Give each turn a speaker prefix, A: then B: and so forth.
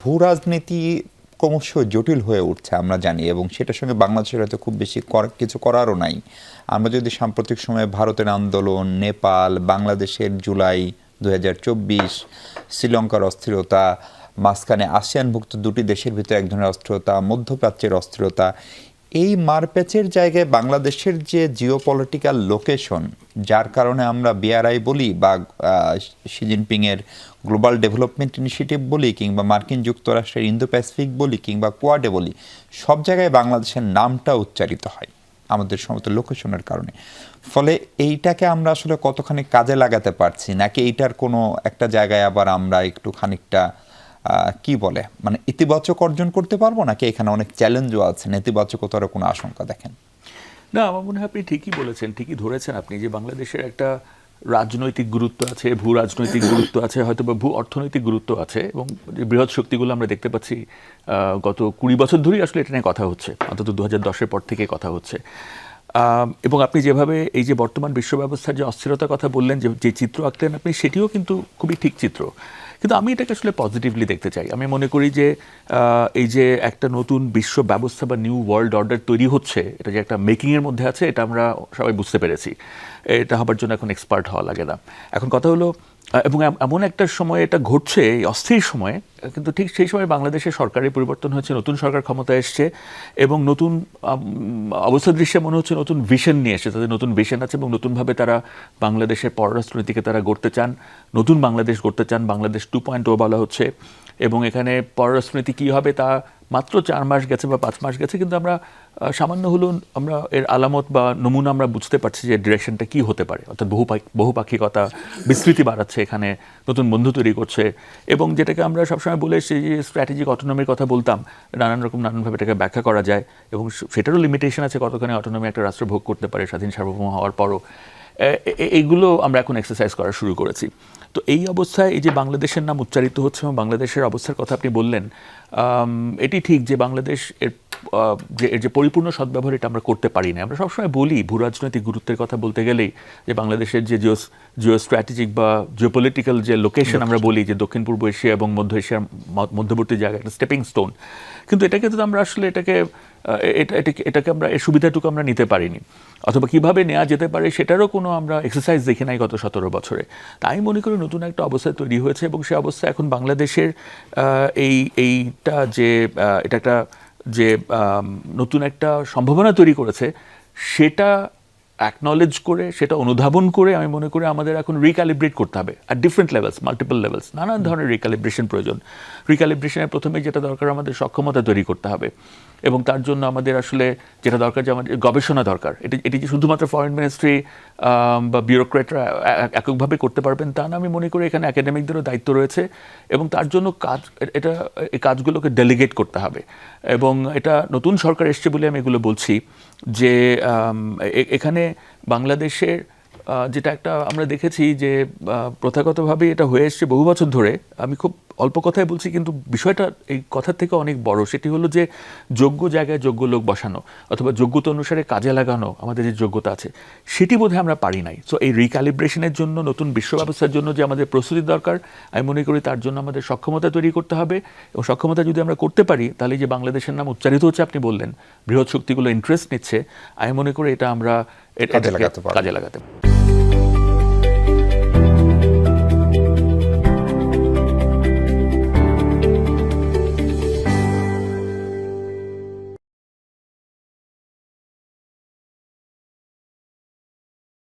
A: ভূ রাজনীতি ক্রমশ জটিল হয়ে উঠছে আমরা জানি, এবং সেটার সঙ্গে বাংলাদেশের হয়তো খুব বেশি কিছু করারও নাই। আমরা যদি সাম্প্রতিক সময়ে ভারতের আন্দোলন, নেপাল, বাংলাদেশের জুলাই 2024, শ্রীলঙ্কার অস্থিরতা, মাঝখানে আসিয়ানভুক্ত দুটি দেশের ভিতরে এক ধরনের অস্থিরতা, মধ্যপ্রাচ্যের অস্থিরতা, এই মারপ্যাচের জায়গায় বাংলাদেশের যে জিওপলিটিক্যাল লোকেশন, যার কারণে আমরা বিআরআই বলি বা শি জিনপিংয়ের গ্লোবাল ডেভেলপমেন্ট ইনিশিয়েটিভ বলি, কিংবা মার্কিন যুক্তরাষ্ট্রের ইন্দো প্যাসিফিক বলি, কিংবা কোয়াডে বলি, সব জায়গায় বাংলাদেশের নামটা উচ্চারিত হয় আমাদের সমস্ত লোকেশনের কারণে। ফলে এইটাকে আমরা আসলে কতখানি কাজে লাগাতে পারছি, নাকি এইটার কোনো একটা জায়গায় আবার আমরা একটু খানিকটা কি বলে মানে ইতিবাচক অর্জন করতে পারবো, নাকি এখানে অনেক চ্যালেঞ্জও আছে, নেতিবাচকতার কোনো আশঙ্কা দেখেন?
B: না, আমার মনে হয় আপনি ঠিকই বলেছেন, ঠিকই ধরেছেন আপনি, যে বাংলাদেশের একটা রাজনৈতিক গুরুত্ব আছে, ভূ রাজনৈতিক গুরুত্ব আছে, হয়তো বা ভূ অর্থনৈতিক গুরুত্ব আছে, এবং বৃহৎ শক্তিগুলো আমরা দেখতে পাচ্ছি গত 20 বছর ধরেই আসলে এটা নিয়ে কথা হচ্ছে, অন্তত 2010-এর পর থেকে কথা হচ্ছে। এবং আপনি যেভাবে এই যে বর্তমান বিশ্ব ব্যবস্থার যে অস্থিরতার কথা বললেন, যে চিত্র আঁকলেন আপনি, সেটিও কিন্তু খুবই ঠিক চিত্র। কিন্তু আমি এটাকে আসলে পজিটিভলি দেখতে চাই। আমি মনে করি যে এই যে একটা নতুন বিশ্ব ব্যবস্থা বা নিউ ওয়ার্ল্ড অর্ডার তৈরি হচ্ছে, এটা যে একটা মেকিংয়ের মধ্যে আছে, এটা আমরা সবাই বুঝতে পেরেছি। এটা হবার জন্য এখন এক্সপার্ট হওয়া লাগে না। এখন কথা হলো, এবং এমন একটা সময় এটা ঘটছে, এই অস্থির সময়ে, কিন্তু ঠিক সেই সময় বাংলাদেশের সরকারের পরিবর্তন হয়েছে, নতুন সরকার ক্ষমতায় এসছে, এবং নতুন অবস্থা দৃশ্যে মনে হচ্ছে নতুন ভিশন নিয়ে এসেছে, তাদের নতুন ভিশন আছে, এবং নতুনভাবে তারা বাংলাদেশের পররাষ্ট্রনীতিকে তারা গড়তে চান, নতুন বাংলাদেশ গড়তে চান, বাংলাদেশ 2.0 বলা হচ্ছে। এবং এখানে পররাষ্ট্রনীতি কী হবে তা মাত্র 4 মাস গেছে বা 5 মাস গেছে, কিন্তু আমরা সামান্য হলেও আমরা এর আলামত বা নমুনা আমরা বুঝতে পারছি যে ডিরেকশনটা কী হতে পারে। অর্থাৎ বহুপাক্ষিকতা বিস্তৃতি বাড়াচ্ছে, এখানে নতুন বন্ধু তৈরি করছে, এবং যেটাকে আমরা সবসময় বলে এসেছি যে স্ট্র্যাটেজিক অটোনমির কথা বলতাম, নানানভাবে এটাকে ব্যাখ্যা করা যায়, এবং সেটারও লিমিটেশন আছে, কতখানি অটোনমি একটা রাষ্ট্র ভোগ করতে পারে স্বাধীন সার্বভৌম হওয়ার পরও। এইগুলো আমরা এখন এক্সারসাইজ করা শুরু করেছি। তো এই অবস্থায় এই যে বাংলাদেশের নাম উচ্চারিত হচ্ছে এবং বাংলাদেশের অবস্থার কথা আপনি বললেন, এটি ঠিক যে বাংলাদেশ এর যে পরিপূর্ণ সদ্ব্যবহার এটা আমরা করতে পারি না। আমরা সবসময় বলি ভূ রাজনৈতিক গুরুত্বের কথা বলতে গেলেই যে বাংলাদেশের যে জিও স্ট্র্যাটেজিক বা জিওপলিটিক্যাল যে লোকেশন আমরা বলি, যে দক্ষিণ পূর্ব এশিয়া এবং মধ্য এশিয়ার মধ্যবর্তী জায়গা, একটা স্টেপিং স্টোন, কিন্তু এটাকে তো আমরা আসলে এটাকে আমরা এর সুবিধাটুকু আমরা নিতে পারিনি, অথবা কীভাবে নেওয়া যেতে পারে সেটারও কোনো আমরা এক্সারসাইজ দেখি নাই গত 17 বছরে। তাই মনে করি নতুন একটা অবস্থা তৈরি হয়েছে, এবং সে অবস্থা এখন বাংলাদেশের এইটা যে এটা একটা যে নতুন একটা সম্ভাবনা তৈরি করেছে, সেটা অ্যাকনলেজ করে, সেটা অনুধাবন করে আমি মনে করি আমাদের এখন রিক্যালিব্রেট করতে হবে at different levels, multiple levels, নানান ধরনের রিক্যালিব্রেশন প্রয়োজন। রিক্যালিব্রেশনের প্রথমে যেটা দরকার, আমাদের সক্ষমতা তৈরি করতে হবে, এবং তার জন্য আমাদের আসলে যেটা দরকার, যে আমাদের গবেষণা দরকার। এটি যে শুধুমাত্র ফরেন মিনিস্ট্রি বা বিউরোক্রেটরা এককভাবে করতে পারবেন তা না, আমি মনে করি এখানে একাডেমিকদেরও দায়িত্ব রয়েছে, এবং তার জন্য এই কাজগুলোকে ডেলিগেট করতে হবে। এবং এটা নতুন সরকার এসছে বলে আমি এগুলো বলছি, যে এখানে বাংলাদেশের যেটা একটা আমরা দেখেছি যে প্রথাগতভাবে এটা হয়ে এসছে বহু বছর ধরে, আমি খুব অল্প কথায় বলছি কিন্তু বিষয়টা এই কথার থেকে অনেক বড়, সেটি হলো যে যোগ্য জায়গায় যোগ্য লোক বসানো, অথবা যোগ্যতা অনুসারে কাজে লাগানো আমাদের যে যোগ্যতা আছে, সেটি বোধহয় আমরা পারি নাই। সো এই রিক্যালিব্রেশনের জন্য, নতুন বিশ্ব ব্যবস্থার জন্য যে আমাদের প্রস্তুতি দরকার, আমি মনে করি তার জন্য আমাদের সক্ষমতা তৈরি করতে হবে, এবং সক্ষমতা যদি আমরা করতে পারি, তাহলে যে বাংলাদেশের নাম উচ্চারিত হচ্ছে, আপনি বললেন বৃহৎ শক্তিগুলো ইন্টারেস্ট নিচ্ছে, আমি মনে করি এটা আমরা কাজে লাগাতে পারি।